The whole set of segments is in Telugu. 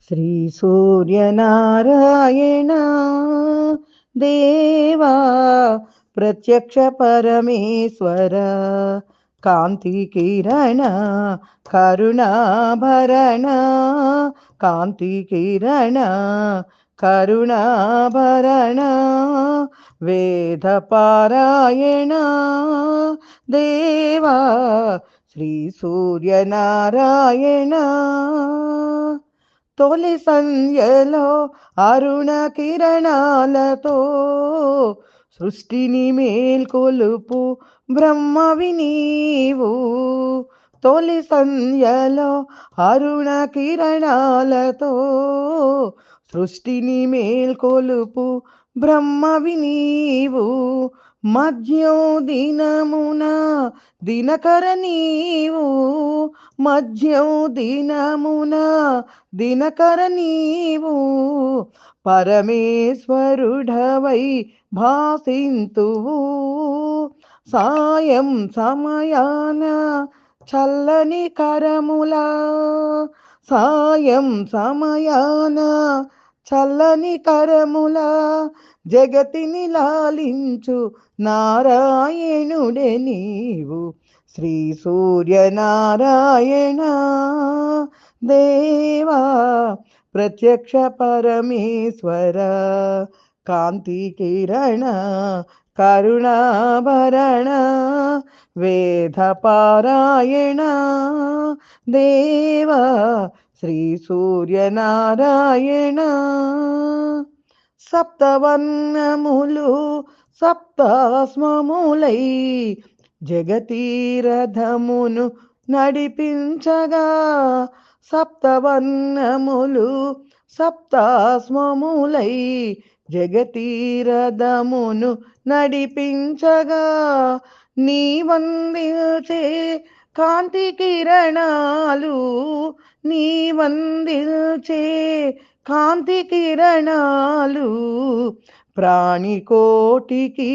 శ్రీ సూర్యనారాయణ దేవా ప్రత్యక్ష పరమేశ్వర కాంతి కిరణ కరుణాభరణ కాంతి కిరణ కరుణాభరణ వేద పారాయణ దేవా శ్రీ సూర్యనారాయణ తొలి సంధ్యలో అరుణ కిరణాలతో సృష్టిని మేల్కొలుపు బ్రహ్మవి నీవు. తొలి సంధ్యలో అరుణ కిరణాలతో సృష్టిని మేల్కొలుపు బ్రహ్మవి నీవు. మధ్యం దినమున దినకర నీవు. మధ్యం దినమున దినకర నీవు. పరమేశ్వరుడవై భాసింతువు. సాయం సమయాన చల్లని కరములా. సాయం సమయాన చల్లని కరములా జగతిని లాలించు నారాయణుడే నీవు. శ్రీ సూర్యనారాయణ దేవా ప్రత్యక్ష పరమేశ్వర కాంతి కిరణ కరుణాభరణ వేద పారాయణ దేవా శ్రీ సూర్యనారాయణ. సప్తవర్ణములు సప్తాస్మములై జగతీరథమును నడిపించగా. సప్తవర్ణములు సప్తాస్మములై జగతీరథమును నడిపించగా. నీ వందిల్చే కాంతి కిరణాలు. నీ వందిల్చే కాంతి కిరణాలు ప్రాణికోటికి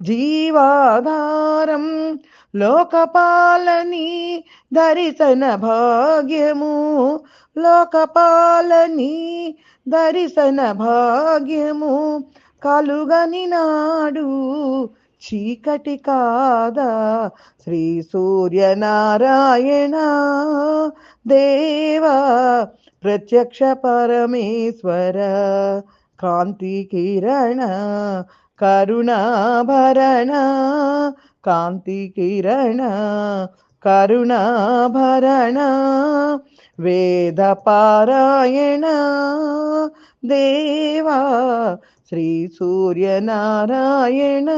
జీవాధారం. లోకపాలని దర్శన భాగ్యము. లోకపాలని దర్శన భాగ్యము కలుగని నాడు చీకటి కాదా. శ్రీ సూర్యనారాయణ దేవా ప్రత్యక్ష పరమేశ్వర కాంతి కిరణ కరుణాభరణ కాంతి కిరణ కరుణాభరణ వేద పారాయణ దేవా శ్రీ సూర్యనారాయణ.